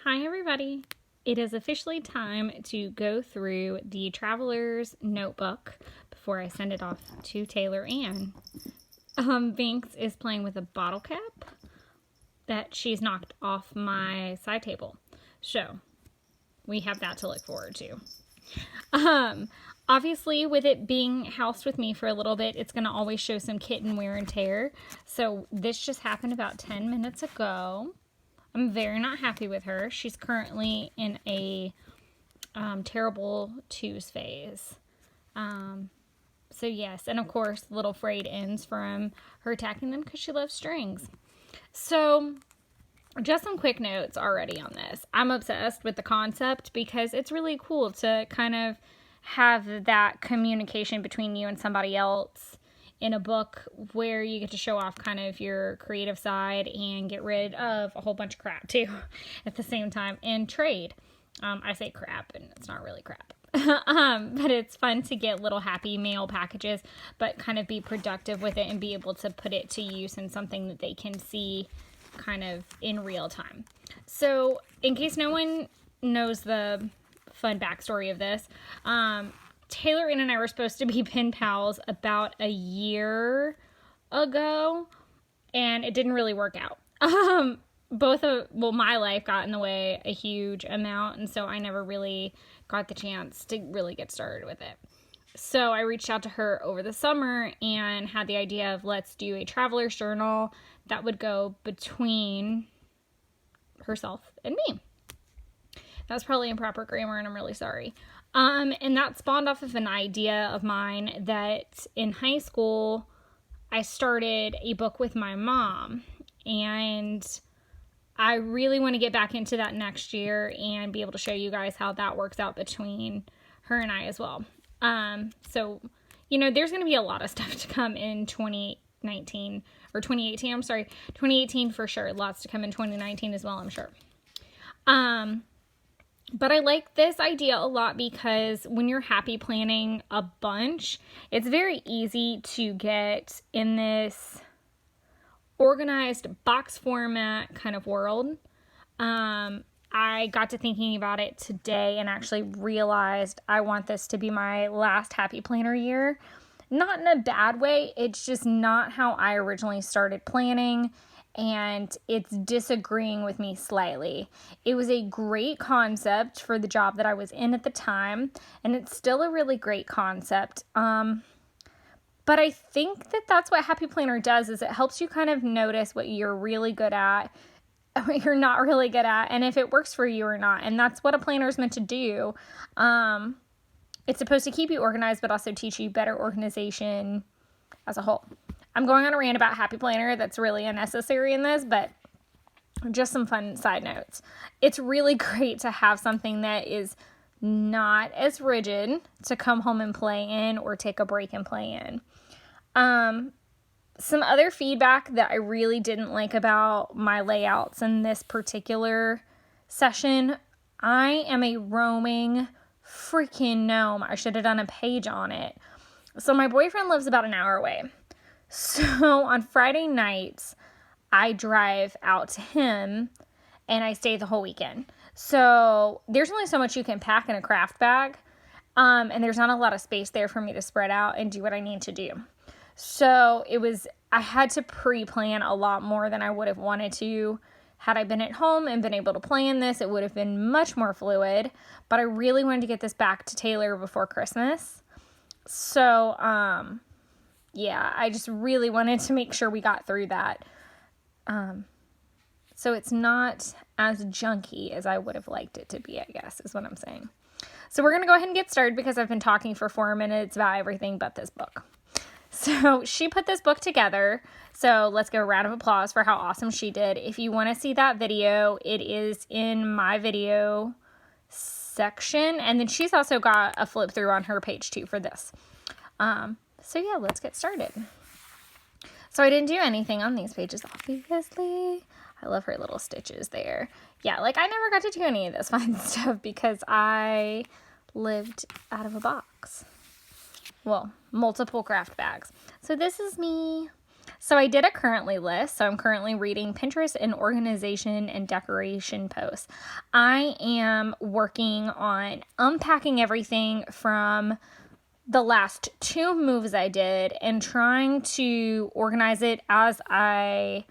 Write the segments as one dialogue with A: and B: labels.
A: Hi everybody! It is officially time to go through the Traveler's Notebook before I send it off to Taylor Ann. Binks is playing with a bottle cap that she's knocked off my side table. So, we have that to look forward to. Obviously, with it being housed with me for a little bit, it's going to always show some kitten wear and tear. So, this just happened about 10 minutes ago. I'm very not happy with her. She's currently in a terrible twos phase. So yes, and of course, little frayed ends from her attacking them because she loves strings. So just some quick notes already on this. I'm obsessed with the concept because it's really cool to kind of have that communication between you and somebody else in a book where you get to show off kind of your creative side and get rid of a whole bunch of crap too at the same time and trade. I say crap and it's not really crap. But it's fun to get little happy mail packages, but kind of be productive with it and be able to put it to use in something that they can see kind of in real time. So in case no one knows the fun backstory of this, Taylor Ann and I were supposed to be pen pals about a year ago, and it didn't really work out. My life got in the way a huge amount, and so I never really got the chance to really get started with it. So I reached out to her over the summer and had the idea of let's do a traveler's journal that would go between herself and me. That was probably improper grammar, and I'm really sorry. And that spawned off of an idea of mine that in high school, I started a book with my mom, and I really want to get back into that next year and be able to show you guys how that works out between her and I as well. So, there's going to be a lot of stuff to come in 2019 or 2018. 2018 for sure. Lots to come in 2019 as well, I'm sure. But I like this idea a lot because when you're happy planning a bunch, it's very easy to get in this organized box format kind of world. I got to thinking about it today and actually realized I want this to be my last happy planner year. Not in a bad way, it's just not how I originally started planning. And it's disagreeing with me slightly. It was a great concept for the job that I was in at the time, and it's still a really great concept. But I think that that's what Happy Planner does, is it helps you kind of notice what you're really good at, what you're not really good at, and if it works for you or not. And that's what a planner is meant to do. It's supposed to keep you organized, but also teach you better organization as a whole. I'm going on a rant about Happy Planner that's really unnecessary in this, but just some fun side notes. It's really great to have something that is not as rigid to come home and play in or take a break and play in. Some other feedback that I really didn't like about my layouts in this particular session, I am a roaming freaking gnome. I should have done a page on it. So my boyfriend lives about an hour away. So on Friday nights, I drive out to him and I stay the whole weekend. So there's only so much you can pack in a craft bag. And there's not a lot of space there for me to spread out and do what I need to do. So I had to pre-plan a lot more than I would have wanted to. Had I been at home and been able to plan this, it would have been much more fluid. But I really wanted to get this back to Taylor before Christmas. So, yeah, I just really wanted to make sure we got through that. So it's not as junky as I would have liked it to be, I guess, is what I'm saying. So we're going to go ahead and get started because I've been talking for 4 minutes about everything but this book. So she put this book together. So let's give a round of applause for how awesome she did. If you want to see that video, it is in my video section. And then she's also got a flip through on her page too for this. So yeah, let's get started. So I didn't do anything on these pages, obviously. I love her little stitches there. Yeah, I never got to do any of this fun stuff because I lived out of a box. Well, multiple craft bags. So this is me. So I did a currently list. So I'm currently reading Pinterest and organization and decoration posts. I am working on unpacking everything from the last 2 moves I did and trying to organize it as I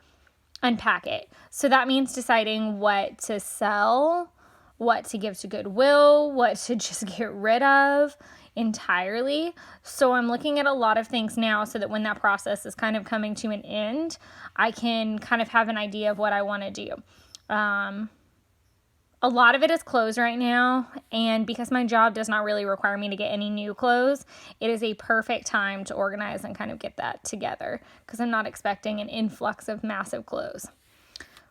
A: unpack it. So that means deciding what to sell, what to give to Goodwill, what to just get rid of entirely. So I'm looking at a lot of things now so that when that process is kind of coming to an end, I can kind of have an idea of what I want to do. A lot of it is clothes right now, and because my job does not really require me to get any new clothes, it is a perfect time to organize and kind of get that together because I'm not expecting an influx of massive clothes.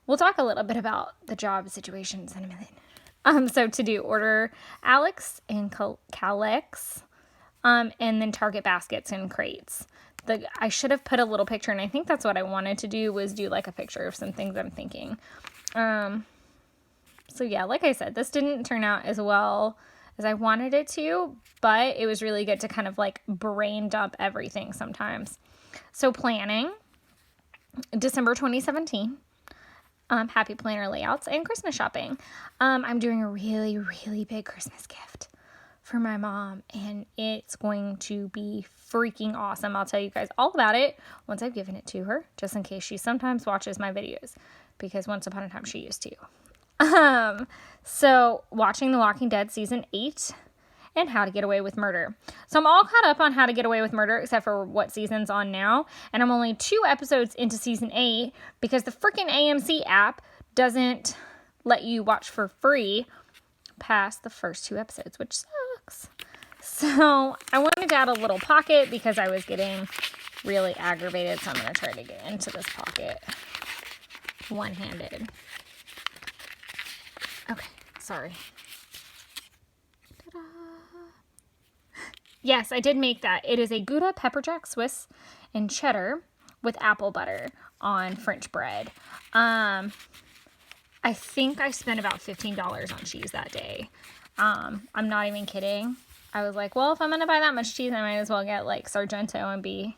A: We'll talk a little bit about the job situations in a minute. So to do, order Alex and Calyx, and then Target baskets and crates. I should have put a little picture, and I think that's what I wanted to do, was do like a picture of some things I'm thinking. So yeah, like I said, this didn't turn out as well as I wanted it to, but it was really good to kind of like brain dump everything sometimes. So planning, December 2017. Happy planner layouts and Christmas shopping. I'm doing a really, really big Christmas gift for my mom, and it's going to be freaking awesome. I'll tell you guys all about it once I've given it to her, just in case she sometimes watches my videos, because once upon a time she used to. So watching The Walking Dead season 8 and How to Get Away with Murder. So I'm all caught up on How to Get Away with Murder, except for what season's on now. And I'm only 2 episodes into season 8 because the freaking AMC app doesn't let you watch for free past the first 2 episodes, which sucks. So I wanted to add a little pocket because I was getting really aggravated. So I'm going to try to get into this pocket one-handed. Okay, sorry. Ta-da. Yes, I did make that. It is a Gouda pepper jack Swiss and cheddar with apple butter on French bread. I think I spent about $15 on cheese that day. I'm not even kidding. I was like, well, if I'm going to buy that much cheese, I might as well get like Sargento and be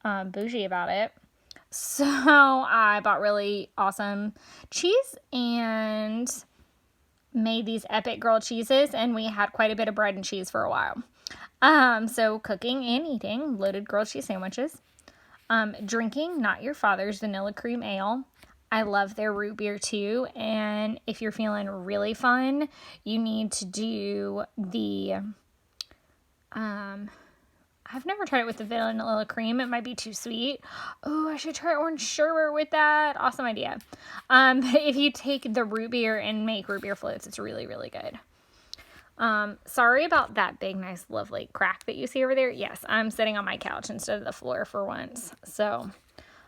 A: bougie about it. So I bought really awesome cheese and made these epic grilled cheeses, and we had quite a bit of bread and cheese for a while. So cooking and eating loaded grilled cheese sandwiches. Drinking Not Your Father's vanilla cream ale. I love their root beer too, and if you're feeling really fun, you need to do the I've never tried it with the vanilla cream. It might be too sweet. Oh, I should try orange sherbet with that. Awesome idea. But if you take the root beer and make root beer floats, it's really, really good. Sorry about that big, nice, lovely crack that you see over there. Yes, I'm sitting on my couch instead of the floor for once. So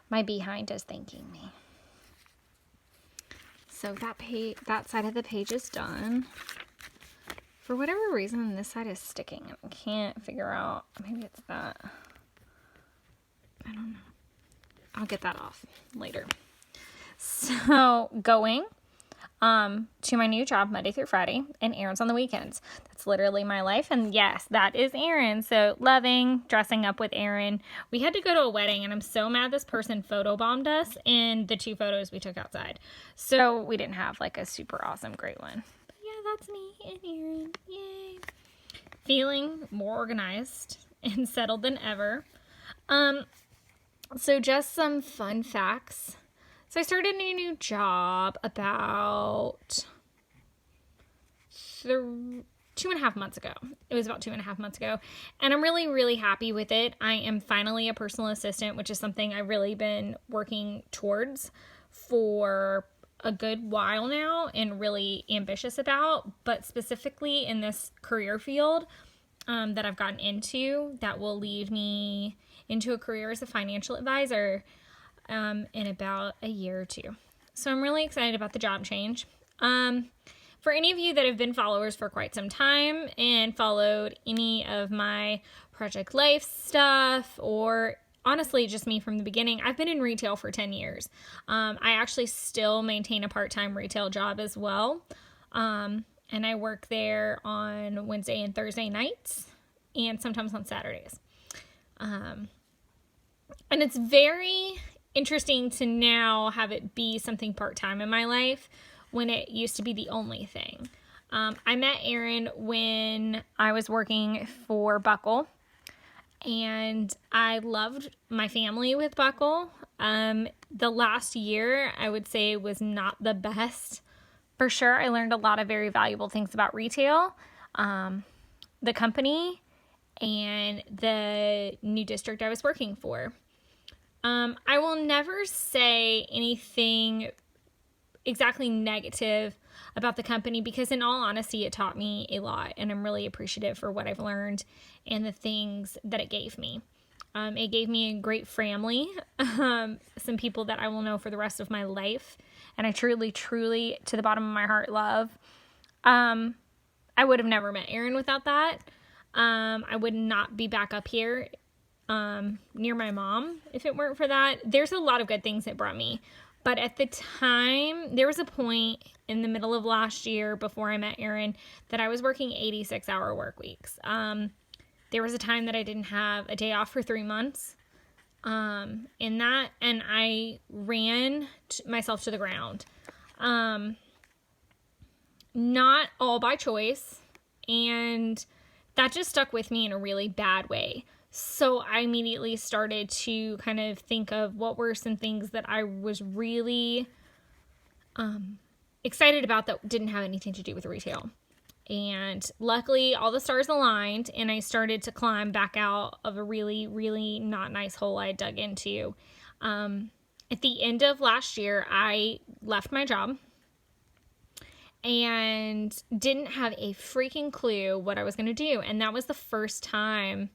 A: my behind is thanking me. So that side of the page is done. For whatever reason, this side is sticking. I can't figure out. Maybe it's that. I don't know. I'll get that off later. So going to my new job Monday through Friday and errands on the weekends. That's literally my life. And yes, that is Erin. So loving dressing up with Erin. We had to go to a wedding, and I'm so mad this person photobombed us in the 2 photos we took outside. So we didn't have like a super awesome, great one. That's me and Erin. Yay. Feeling more organized and settled than ever. So just some fun facts. So I started a new job about 2.5 months ago. It was about 2.5 months ago. And I'm really, really happy with it. I am finally a personal assistant, which is something I've really been working towards for a good while now and really ambitious about, but specifically in this career field that I've gotten into that will lead me into a career as a financial advisor in about a year or 2. So I'm really excited about the job change. For any of you that have been followers for quite some time and followed any of my Project Life stuff, or honestly, just me from the beginning, I've been in retail for 10 years. I actually still maintain a part-time retail job as well. And I work there on Wednesday and Thursday nights and sometimes on Saturdays. And it's very interesting to now have it be something part-time in my life when it used to be the only thing. I met Aaron when I was working for Buckle, and I loved my family with Buckle. The last year, I would say, was not the best. For sure, I learned a lot of very valuable things about retail, the company, and the new district I was working for. I will never say anything exactly negative about the company because, in all honesty, it taught me a lot, and I'm really appreciative for what I've learned and the things that it gave me. It gave me a great family, some people that I will know for the rest of my life, and I truly, truly, to the bottom of my heart, love. I would have never met Aaron without that. I would not be back up here near my mom if it weren't for that. There's a lot of good things it brought me. But at the time, there was a point in the middle of last year before I met Aaron that I was working 86-hour work weeks. There was a time that I didn't have a day off for 3 months. And I ran myself to the ground. Not all by choice. And that just stuck with me in a really bad way. So I immediately started to kind of think of what were some things that I was really excited about that didn't have anything to do with retail. And luckily, all the stars aligned, and I started to climb back out of a really, really not nice hole I dug into. At the end of last year, I left my job and didn't have a freaking clue what I was going to do. And that was the first time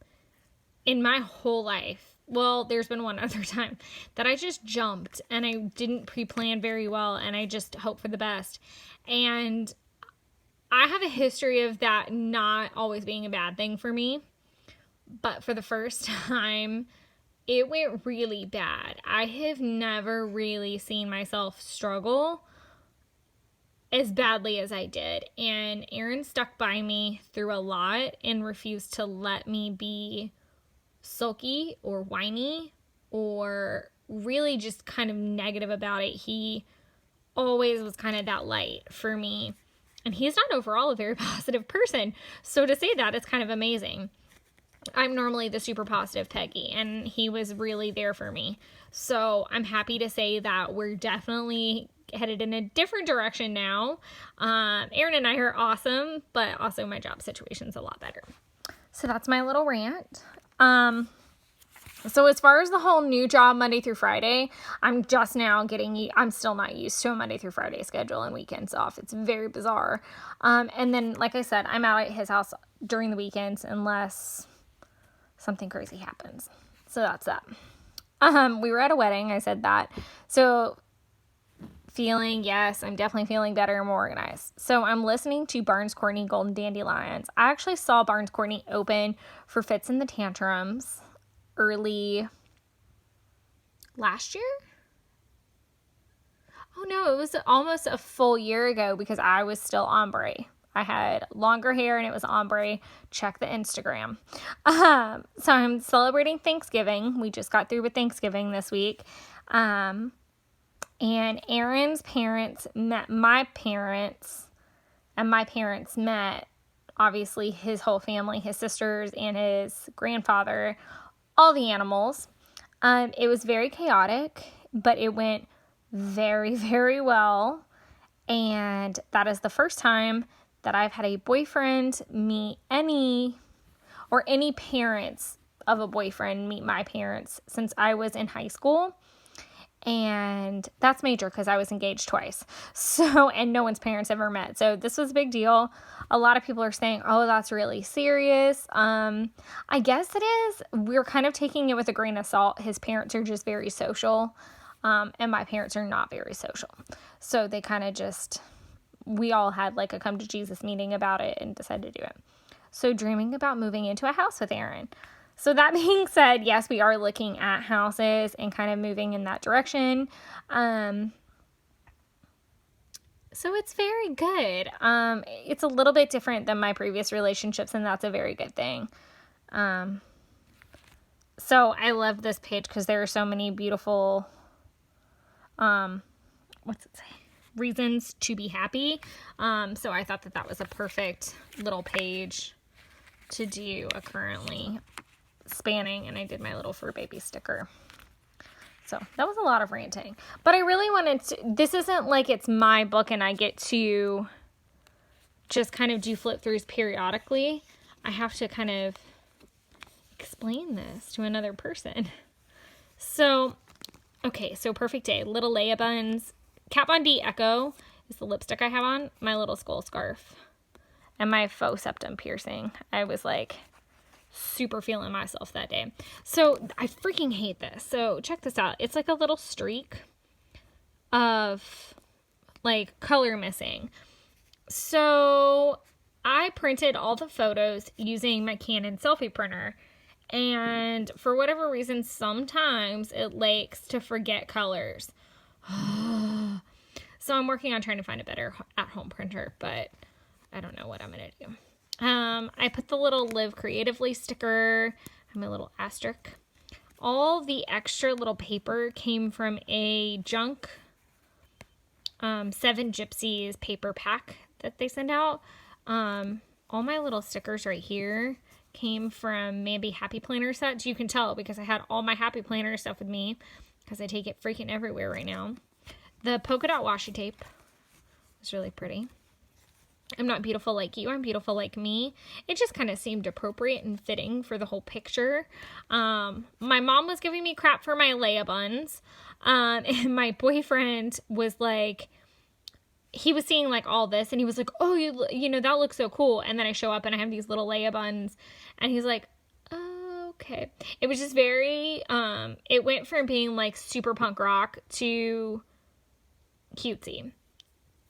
A: in my whole life, well, there's been one other time, that I just jumped and I didn't pre-plan very well and I just hoped for the best. And I have a history of that not always being a bad thing for me. But for the first time, it went really bad. I have never really seen myself struggle as badly as I did. And Aaron stuck by me through a lot and refused to let me be sulky or whiny or really just kind of negative about it. He always was kind of that light for me. And he's not overall a very positive person. So to say that is kind of amazing. I'm normally the super positive Peggy, and he was really there for me. So I'm happy to say that we're definitely headed in a different direction now. Aaron and I are awesome, but also my job situation's a lot better. So that's my little rant. So as far as the whole new job Monday through Friday, I'm just now I'm still not used to a Monday through Friday schedule and weekends off. It's very bizarre. And then, like I said, I'm out at his house during the weekends unless something crazy happens. So that's that. We were at a wedding. I said that. So I'm definitely feeling better and more organized. So I'm listening to Barnes Courtney Golden Dandelions. I actually saw Barnes Courtney open for Fits and the Tantrums early last year. Oh no, it was almost a full year ago because I was still ombre. I had longer hair and it was ombre. Check the Instagram. So I'm celebrating Thanksgiving. We just got through with Thanksgiving this week. And Aaron's parents met my parents, and my parents met, obviously, his whole family, his sisters and his grandfather, all the animals. It was very chaotic, but it went very, very well. And that is the first time that I've had a boyfriend meet any parents of a boyfriend meet my parents since I was in high school. And that's major because I was engaged twice. So, and no one's parents ever met. So this was a big deal. A lot of people are saying, oh, that's really serious. I guess it is. We're kind of taking it with a grain of salt. His parents are just very social. And my parents are not very social. So they kind of we all had like a come to Jesus meeting about it and decided to do it. So dreaming about moving into a house with Aaron. So that being said, yes, we are looking at houses and kind of moving in that direction. So it's very good. It's a little bit different than my previous relationships, and that's a very good thing. So I love this page because there are so many beautiful, what's it say? Reasons to be happy. So I thought that was a perfect little page to do a currently spanning, and I did my little fur baby sticker. So that was a lot of ranting, but I really wanted to, this isn't like it's my book and I get to just kind of do flip throughs periodically. I have to kind of explain this to another person. So, okay, so Perfect Day, Little Leia Buns, Kat Von D Echo is the lipstick I have on, my little skull scarf, and my faux septum piercing. I was like super feeling myself that day. So I freaking hate this. So check this out. It's like a little streak of like color missing. So I printed all the photos using my Canon selfie printer. And for whatever reason, sometimes it likes to forget colors. So I'm working on trying to find a better at-home printer, but I don't know what I'm going to do. I put the little Live Creatively sticker, my little asterisk. All the extra little paper came from a junk 7 Gypsies paper pack that they send out. All my little stickers right here came from Mambi Happy Planner sets. You can tell because I had all my Happy Planner stuff with me because I take it freaking everywhere right now. The polka dot washi tape was really pretty. I'm not beautiful like you, I'm beautiful like me. It just kind of seemed appropriate and fitting for the whole picture. My mom was giving me crap for my Leia buns. And my boyfriend was like, he was seeing like all this and he was like, oh, you know, that looks so cool. And then I show up and I have these little Leia buns and he's like, oh, okay. It was just very, it went from being like super punk rock to cutesy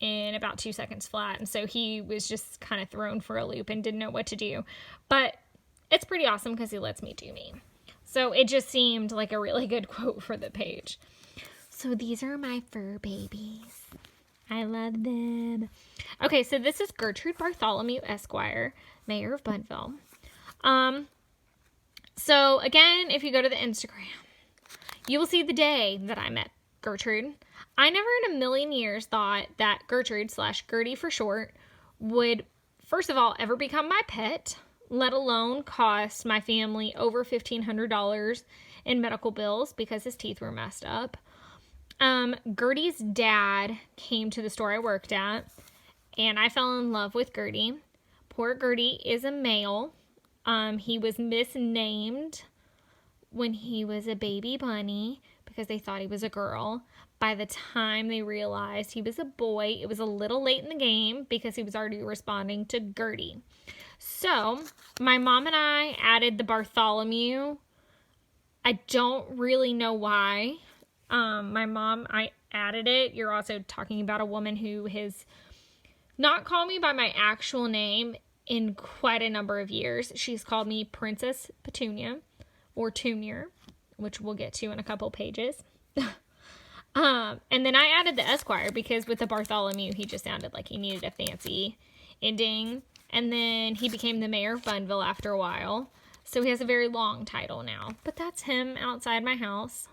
A: in about 2 seconds flat. And so he was just kind of thrown for a loop and didn't know what to do. But it's pretty awesome because he lets me do me. So it just seemed like a really good quote for the page. So these are my fur babies. I love them. Okay, so this is Gertrude Bartholomew Esquire, Mayor of Bunville. So again, if you go to the Instagram, you will see the day that I met Gertrude. I never in a million years thought that Gertrude / Gertie for short would, first of all, ever become my pet, let alone cost my family over $1,500 in medical bills because his teeth were messed up. Gertie's dad came to the store I worked at, and I fell in love with Gertie. Poor Gertie is a male. He was misnamed when he was a baby bunny because they thought he was a girl. By the time they realized he was a boy, it was a little late in the game because he was already responding to Gertie. So, my mom and I added the Bartholomew. I don't really know why. I added it. You're also talking about a woman who has not called me by my actual name in quite a number of years. She's called me Princess Petunia or Tunier, which we'll get to in a couple pages. And then I added the Esquire because with the Bartholomew, he just sounded like he needed a fancy ending. And then he became the mayor of Bunville after a while. So he has a very long title now. But that's him outside my house.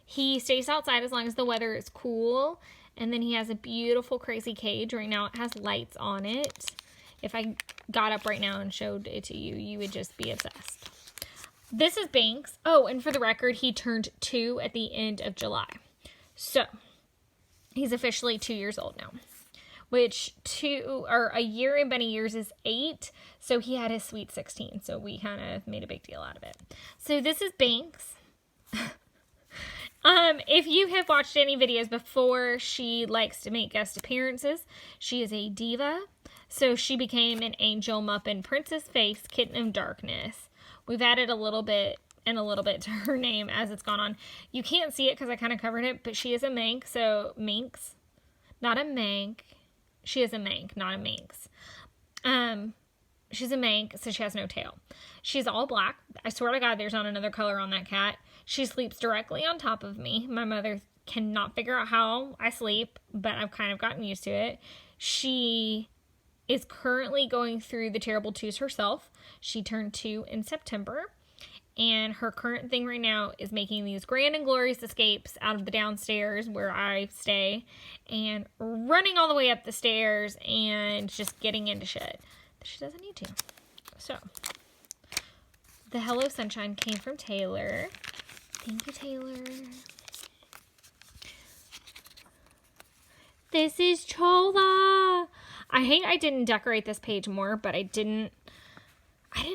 A: He stays outside as long as the weather is cool. And then he has a beautiful crazy cage. Right now it has lights on it. If I got up right now and showed it to you, you would just be obsessed. This is Banks. Oh, and for the record, he turned 2 at the end of July. So, he's officially 2 years old now. Which a year in many years is 8. So he had his sweet 16. So we kind of made a big deal out of it. So this is Banks. If you have watched any videos before, she likes to make guest appearances. She is a diva. So she became an angel muffin princess face kitten of darkness. We've added a little bit to her name as it's gone on. You can't see it because I kind of covered it, but she is a Manx. So Minx, not a Mank. She is a Mank, not a Minx. She's a Mank, so she has no tail. She's all black. I swear to God, there's not another color on that cat. She sleeps directly on top of me. My mother cannot figure out how I sleep, but I've kind of gotten used to it. She is currently going through the terrible twos herself. She turned 2 in September. And her current thing right now is making these grand and glorious escapes out of the downstairs where I stay and running all the way up the stairs and just getting into shit that she doesn't need to. So, the Hello Sunshine came from Taylor. Thank you, Taylor. This is Chola. I hate I didn't decorate this page more, but I didn't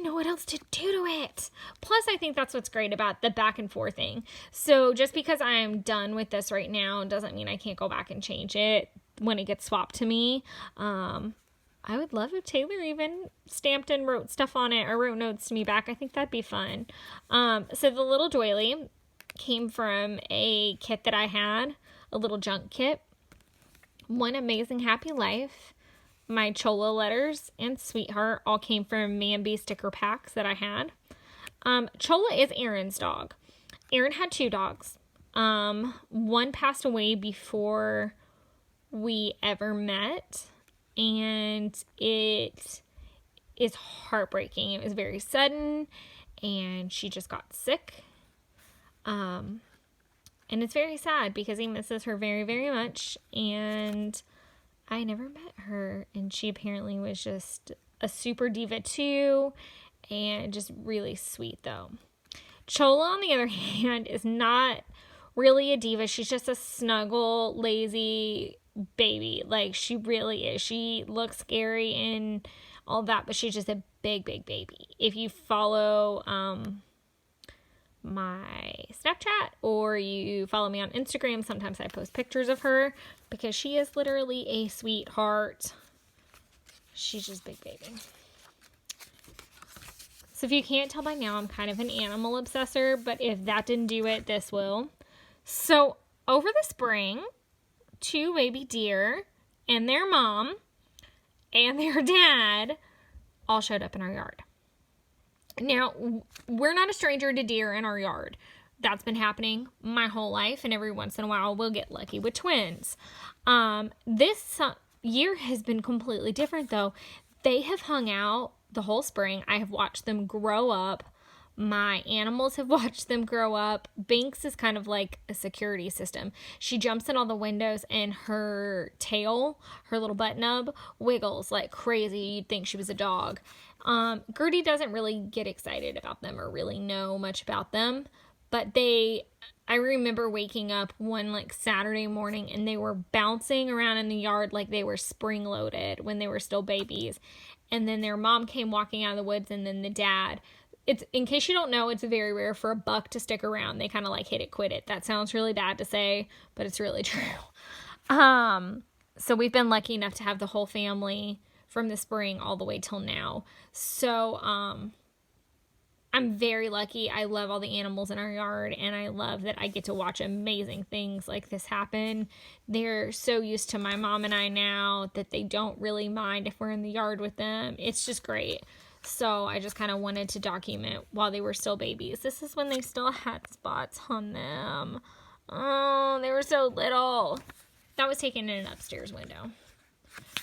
A: know what else to do to it. Plus, I think that's what's great about the back and forth thing. So just because I'm done with this right now doesn't mean I can't go back and change it when it gets swapped to me. I would love if Taylor even stamped and wrote stuff on it or wrote notes to me back. I think that'd be fun. So the little doily came from a kit that I had, a little junk kit. One Amazing Happy Life. My Chola letters and Sweetheart all came from Mambi sticker packs that I had. Chola is Aaron's dog. Aaron had 2 dogs. One passed away before we ever met, and it is heartbreaking. It was very sudden, and she just got sick. And it's very sad because he misses her very, very much, and I never met her, and she apparently was just a super diva too, and just really sweet though. Chola, on the other hand, is not really a diva. She's just a snuggle, lazy baby. Like, she really is. She looks scary and all that, but she's just a big, big baby. If you follow my Snapchat or you follow me on Instagram, sometimes I post pictures of her because she is literally a sweetheart. She's just big baby. So if you can't tell by now, I'm kind of an animal obsessor, but if that didn't do it, this will. So over the spring, 2 baby deer and their mom and their dad all showed up in our yard. Now, we're not a stranger to deer in our yard. That's been happening my whole life, and every once in a while we'll get lucky with twins. This year has been completely different, though. They have hung out the whole spring. I have watched them grow up. My animals have watched them grow up. Binks is kind of like a security system. She jumps in all the windows, and her tail, her little butt nub, wiggles like crazy. You'd think she was a dog. Gertie doesn't really get excited about them or really know much about them, but I remember waking up one like Saturday morning and they were bouncing around in the yard like they were spring loaded when they were still babies. And then their mom came walking out of the woods, and then the dad. It's, in case you don't know, it's very rare for a buck to stick around. They kind of like hit it, quit it. That sounds really bad to say, but it's really true. So we've been lucky enough to have the whole family from the spring all the way till now. So, I'm very lucky. I love all the animals in our yard, and I love that I get to watch amazing things like this happen. They're so used to my mom and I now that they don't really mind if we're in the yard with them. It's just great. So I just kind of wanted to document while they were still babies. This is when they still had spots on them. Oh, they were so little. That was taken in an upstairs window.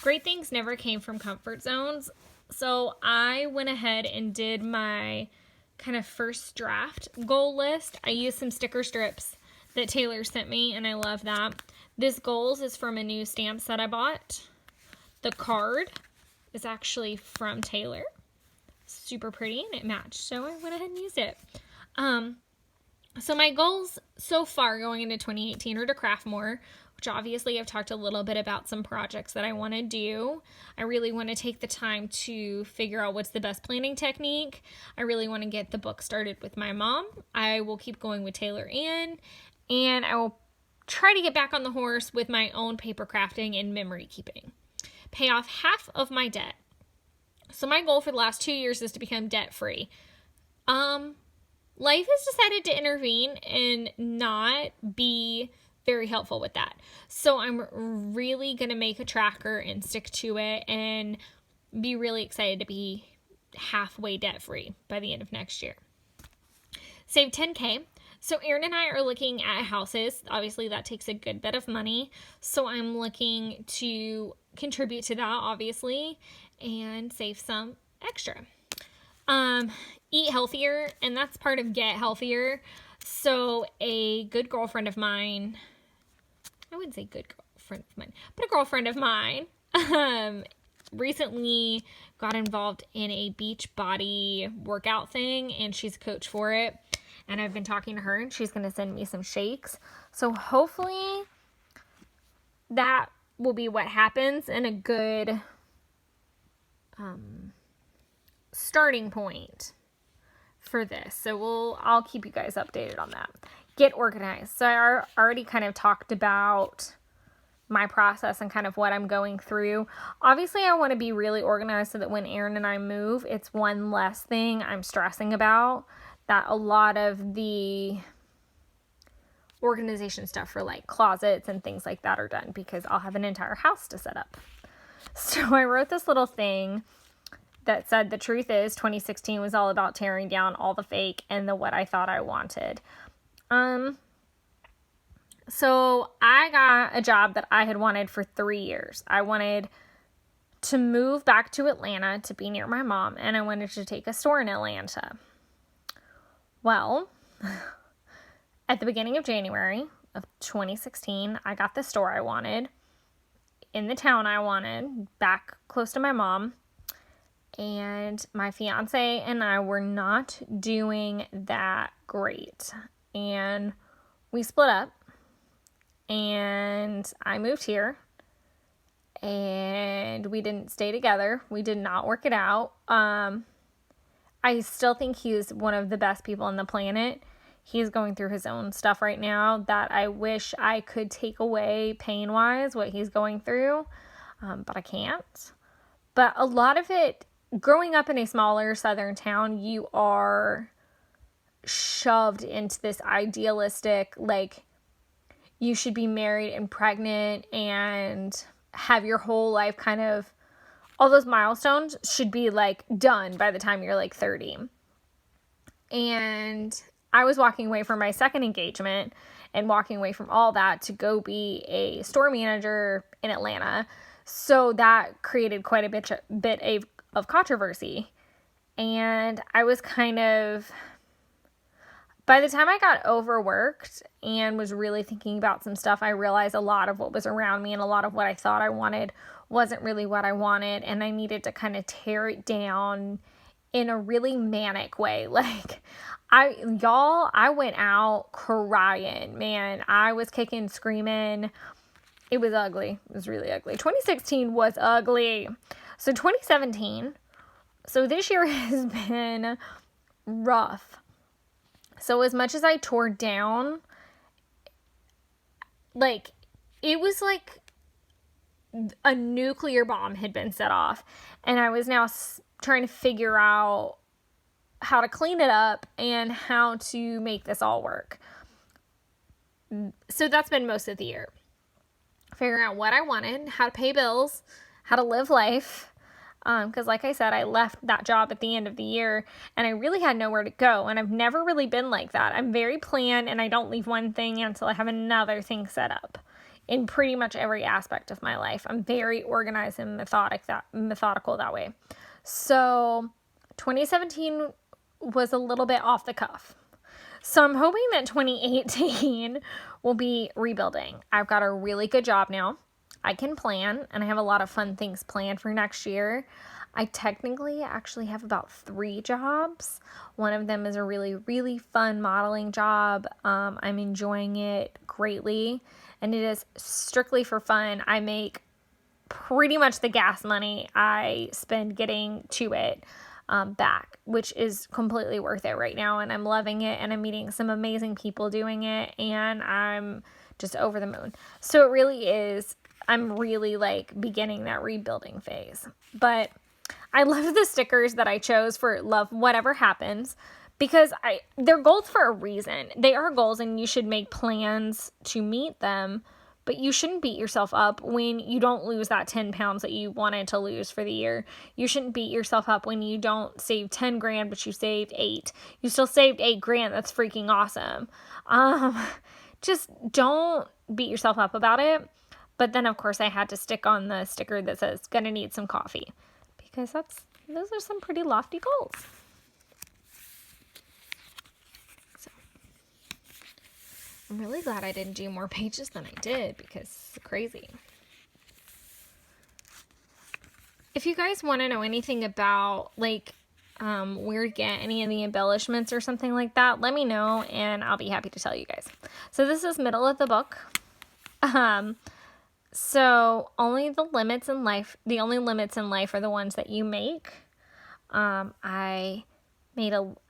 A: Great things never came from comfort zones. So I went ahead and did my kind of first draft goal list. I used some sticker strips that Taylor sent me, and I love that. This goals is from a new stamp set I bought. The card is actually from Taylor. Super pretty, and it matched, so I went ahead and used it. So my goals so far going into 2018 are to craft more, which obviously I've talked a little bit about some projects that I want to do. I really want to take the time to figure out what's the best planning technique. I really want to get the book started with my mom. I will keep going with Taylor Ann, and I will try to get back on the horse with my own paper crafting and memory keeping. Pay off half of my debt. So my goal for the last 2 years is to become debt-free. Life has decided to intervene and not be very helpful with that. So I'm really going to make a tracker and stick to it and be really excited to be halfway debt-free by the end of next year. Save $10K. So Aaron and I are looking at houses. Obviously, that takes a good bit of money. So I'm looking to contribute to that, obviously, and save some extra. Eat healthier, and that's part of get healthier. So a good girlfriend of mine, I wouldn't say good girlfriend of mine, but a girlfriend of mine, recently got involved in a beach body workout thing, and she's a coach for it. And I've been talking to her, and she's going to send me some shakes. So hopefully that will be what happens, and a good starting point for this. So I'll keep you guys updated on that. Get organized. So I already kind of talked about my process and kind of what I'm going through. Obviously, I want to be really organized so that when Aaron and I move, it's one less thing I'm stressing about. That a lot of the organization stuff for like closets and things like that are done, because I'll have an entire house to set up. So I wrote this little thing that said, the truth is 2016 was all about tearing down all the fake and the what I thought I wanted. So I got a job that I had wanted for 3 years. I wanted to move back to Atlanta to be near my mom, and I wanted to take a store in Atlanta. Well, at the beginning of January of 2016, I got the store I wanted in the town I wanted, back close to my mom. And my fiance and I were not doing that great. And we split up. And I moved here. And we didn't stay together. We did not work it out. I still think he's one of the best people on the planet. He's going through his own stuff right now that I wish I could take away pain-wise, what he's going through. But I can't. But a lot of it, growing up in a smaller southern town, you are shoved into this idealistic, like, you should be married and pregnant and have your whole life kind of, all those milestones should be like done by the time you're like 30. And I was walking away from my second engagement and walking away from all that to go be a store manager in Atlanta. So that created quite a bit of controversy. And I was kind of, by the time I got overworked and was really thinking about some stuff, I realized a lot of what was around me and a lot of what I thought I wanted wasn't really what I wanted. And I needed to kind of tear it down in a really manic way. Like, I went out crying, man. I was kicking, screaming. It was ugly. It was really ugly. 2016 was ugly. So 2017, so this year has been rough. So as much as I tore down, like, it was like a nuclear bomb had been set off. And I was now trying to figure out how to clean it up and how to make this all work. So that's been most of the year. Figuring out what I wanted, how to pay bills, how to live life. Because like I said, I left that job at the end of the year and I really had nowhere to go. And I've never really been like that. I'm very planned and I don't leave one thing until I have another thing set up in pretty much every aspect of my life. I'm very organized and methodical that way. So 2017 was a little bit off the cuff. So I'm hoping that 2018 will be rebuilding. I've got a really good job now. I can plan, and I have a lot of fun things planned for next year. I technically actually have about 3 jobs. One of them is a really, really fun modeling job. I'm enjoying it greatly, and it is strictly for fun. I make pretty much the gas money I spend getting to it back, which is completely worth it right now, and I'm loving it, and I'm meeting some amazing people doing it, and I'm just over the moon. So it really is, I'm really like beginning that rebuilding phase. But I love the stickers that I chose for Love Whatever Happens, because they're goals for a reason. They are goals and you should make plans to meet them, but you shouldn't beat yourself up when you don't lose that 10 pounds that you wanted to lose for the year. You shouldn't beat yourself up when you don't save 10 grand, but you saved 8. You still saved 8 grand. That's freaking awesome. Just don't beat yourself up about it. But then, of course, I had to stick on the sticker that says, gonna need some coffee. Because those are some pretty lofty goals. So, I'm really glad I didn't do more pages than I did, because it's crazy. If you guys want to know anything about, like, where to get any of the embellishments or something like that, let me know, and I'll be happy to tell you guys. So this is middle of the book. So the only limits in life are the ones that you make. I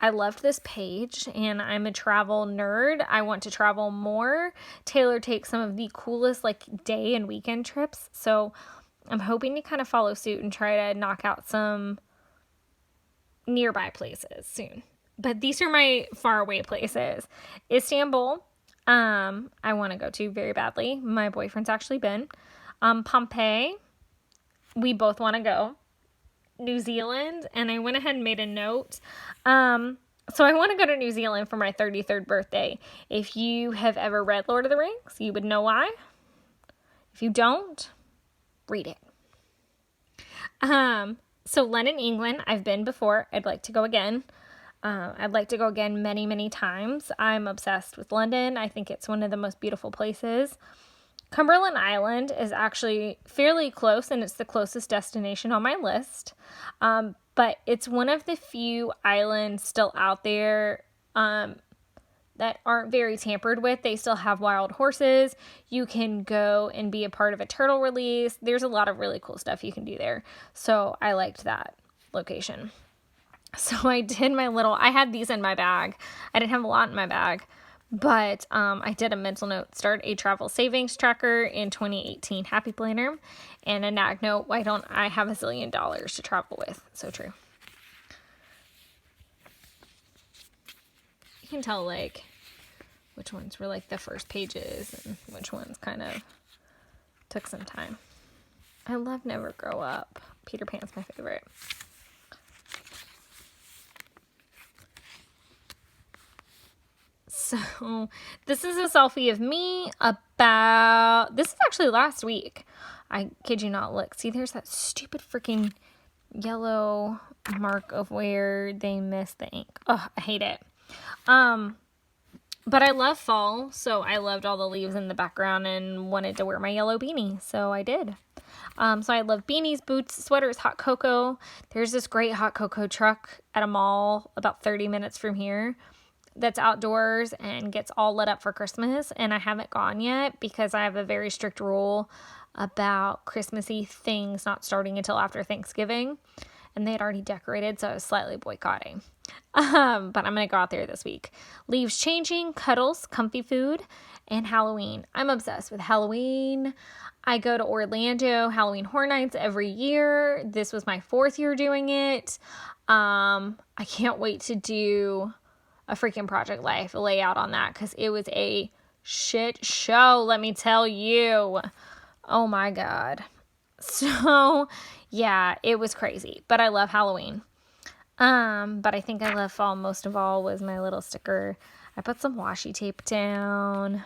A: loved this page, and I'm a travel nerd. I want to travel more. Taylor takes some of the coolest, like, day and weekend trips, so I'm hoping to kind of follow suit and try to knock out some nearby places soon. But these are my faraway places. Istanbul, I want to go to very badly. My boyfriend's actually been. Pompeii, we both want to go. New Zealand, and I went ahead and made a note. So I want to go to New Zealand for my 33rd birthday. If you have ever read Lord of the Rings, you would know why. If you don't, read it. So London, England, I've been before. I'd like to go again. I'd like to go again many, many times. I'm obsessed with London. I think it's one of the most beautiful places. Cumberland Island is actually fairly close, and it's the closest destination on my list. But it's one of the few islands still out there that aren't very tampered with. They still have wild horses. You can go and be a part of a turtle release. There's a lot of really cool stuff you can do there. So I liked that location. So I had these in my bag. I didn't have a lot in my bag, but I did a mental note, start a travel savings tracker in 2018 happy planner, and a nag note, why don't I have $1 zillion to travel with? So true. You can tell, like, which ones were, like, the first pages and which ones kind of took some time. I love Never Grow Up. Peter Pan's my favorite. So this is a selfie of me this is actually last week. I kid you not. Look, see, there's that stupid freaking yellow mark of where they missed the ink. Oh, I hate it. But I love fall, so I loved all the leaves in the background and wanted to wear my yellow beanie, so I did. So I love beanies, boots, sweaters, hot cocoa. There's this great hot cocoa truck at a mall about 30 minutes from here that's outdoors and gets all lit up for Christmas, and I haven't gone yet because I have a very strict rule about Christmassy things not starting until after Thanksgiving, and they had already decorated, so I was slightly boycotting. But I'm going to go out there this week. Leaves changing, cuddles, comfy food, and Halloween. I'm obsessed with Halloween. I go to Orlando Halloween Horror Nights every year. This was my 4th year doing it. I can't wait to do a freaking Project Life layout on that, because it was a shit show, let me tell you. Oh my God. So yeah, it was crazy, but I love Halloween. But I think I love fall most of all was my little sticker. I put some washi tape down.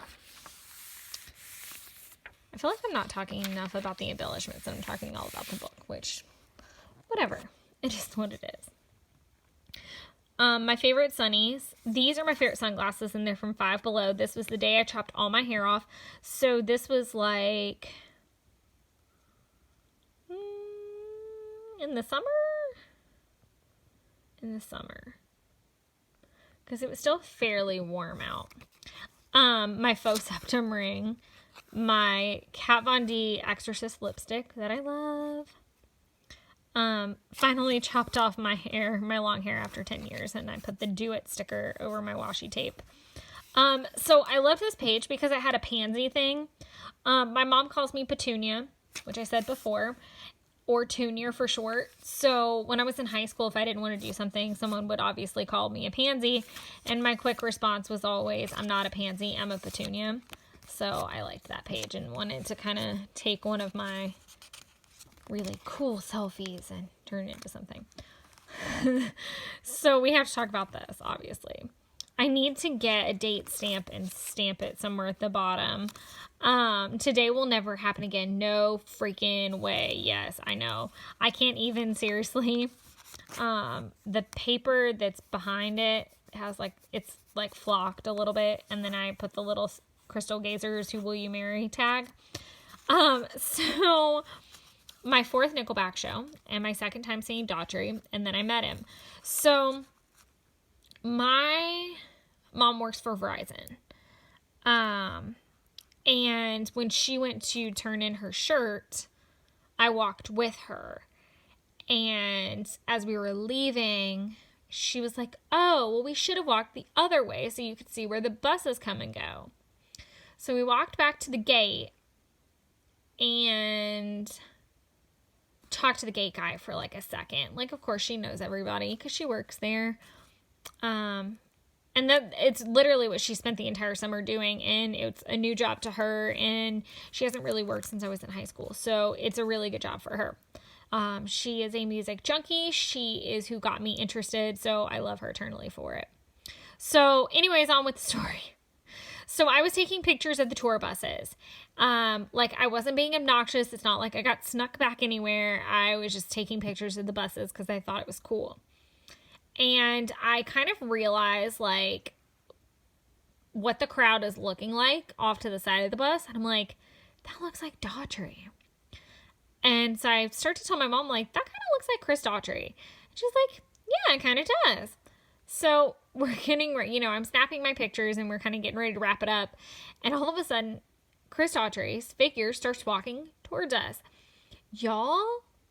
A: I feel like I'm not talking enough about the embellishments, and I'm talking all about the book, which, whatever. It is what it is. My favorite sunnies. These are my favorite sunglasses, and they're from Five Below. This was the day I chopped all my hair off. So this was like in the summer? In the summer. Because it was still fairly warm out. My faux septum ring. My Kat Von D Exorcist lipstick that I love. Finally chopped off my long hair after 10 years, and I put the Do It sticker over my washi tape. So I love this page because it had a pansy thing. My mom calls me Petunia, which I said before, or Tunier for short. So when I was in high school, if I didn't want to do something, someone would obviously call me a pansy, and my quick response was always, I'm not a pansy, I'm a Petunia. So I liked that page and wanted to kind of take one of my really cool selfies and turn it into something. So we have to talk about this, obviously. I need to get a date stamp and stamp it somewhere at the bottom. Today will never happen again. No freaking way. Yes, I know. I can't even, seriously. The paper that's behind it has it's flocked a little bit. And then I put the little Crystal Gazers Who Will You Marry tag. So my fourth Nickelback show and my second time seeing Daughtry, and then I met him. So my mom works for Verizon. And when she went to turn in her shirt, I walked with her. And as we were leaving, she was like, oh, well, we should have walked the other way so you could see where the buses come and go. So we walked back to the gate and talked to the gate guy for like a second. Like, of course, she knows everybody because she works there. And that it's literally what she spent the entire summer doing, and it's a new job to her, and she hasn't really worked since I was in high school, so it's a really good job for her. She is a music junkie. She is who got me interested, so I love her eternally for it. So anyways, on with the story. So I was taking pictures of the tour buses. I wasn't being obnoxious. It's not like I got snuck back anywhere. I was just taking pictures of the buses because I thought it was cool. And I kind of realized, what the crowd is looking like off to the side of the bus. And I'm like, that looks like Daughtry. And so I start to tell my mom, that kind of looks like Chris Daughtry. And she's like, yeah, it kind of does. So we're getting, I'm snapping my pictures and we're kind of getting ready to wrap it up. And all of a sudden, Chris Daughtry's figure starts walking towards us. Y'all,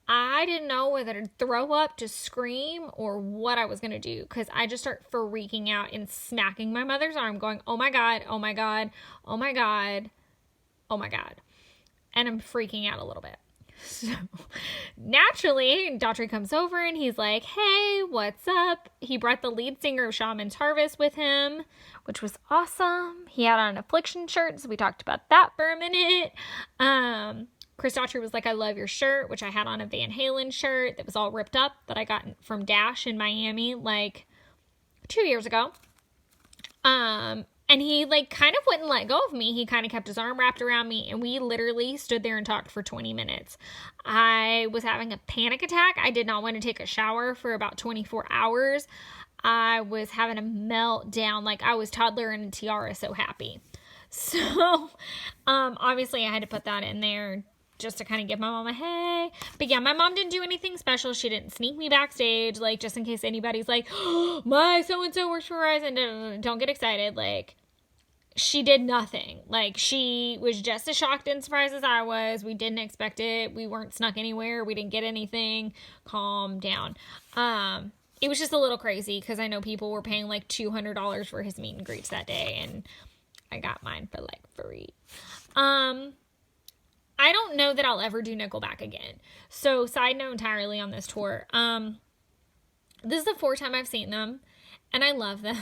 A: I didn't know whether to throw up, to scream, or what I was going to do, because I just start freaking out and smacking my mother's arm going, oh my God, oh my God, oh my God, oh my God. And I'm freaking out a little bit. So naturally, Daughtry comes over and he's like, hey, what's up? He brought the lead singer of Shaman's Harvest with him, which was awesome. He had on an Affliction shirt, so we talked about that for a minute. Chris Daughtry was like, I love your shirt, which I had on a Van Halen shirt that was all ripped up that I got from Dash in Miami 2 years ago. And he kind of wouldn't let go of me. He kind of kept his arm wrapped around me, and we literally stood there and talked for 20 minutes. I was having a panic attack. I did not want to take a shower for about 24 hours. I was having a meltdown. I was toddler in a tiara, so happy. So, obviously I had to put that in there just to kind of give my mom a hey. But yeah, my mom didn't do anything special. She didn't sneak me backstage, just in case anybody's like, oh, my so-and-so works for Verizon. Don't get excited. She did nothing. She was just as shocked and surprised as I was. We didn't expect it. We weren't snuck anywhere. We didn't get anything. Calm down. It was just a little crazy because I know people were paying $200 for his meet and greets that day, and I got mine for free. I don't know that I'll ever do Nickelback again. So, side note entirely on this tour. This is the fourth time I've seen them, and I love them.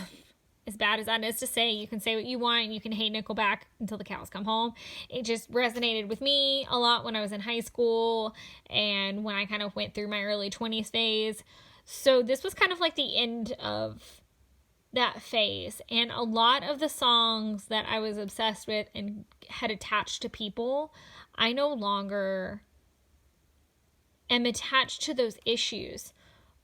A: As bad as that is to say, you can say what you want, and you can hate Nickelback until the cows come home. It just resonated with me a lot when I was in high school, and when I kind of went through my early 20s phase. So, this was kind of the end of that phase, and a lot of the songs that I was obsessed with and had attached to people, I no longer am attached to those issues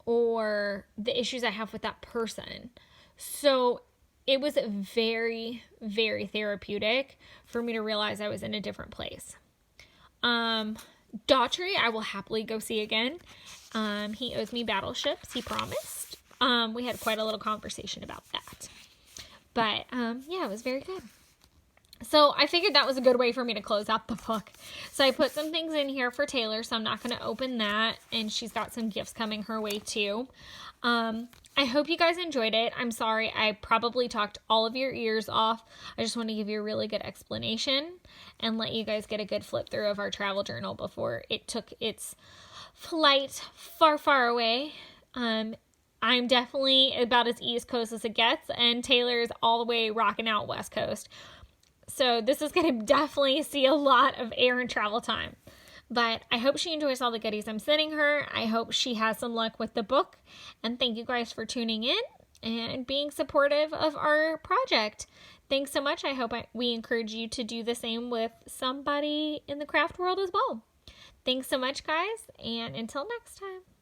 A: or the issues I have with that person. So it was very, very therapeutic for me to realize I was in a different place. Daughtry, I will happily go see again. He owes me Battleships, he promised. We had quite a little conversation about that. But, yeah, it was very good. So I figured that was a good way for me to close out the book. So I put some things in here for Taylor, so I'm not going to open that. And she's got some gifts coming her way, too. I hope you guys enjoyed it. I'm sorry I probably talked all of your ears off. I just want to give you a really good explanation and let you guys get a good flip through of our travel journal before it took its flight far, far away. I'm definitely about as East Coast as it gets, and Taylor is all the way rocking out West Coast. So this is going to definitely see a lot of air and travel time. But I hope she enjoys all the goodies I'm sending her. I hope she has some luck with the book. And thank you guys for tuning in and being supportive of our project. Thanks so much. I hope we encourage you to do the same with somebody in the craft world as well. Thanks so much, guys. And until next time.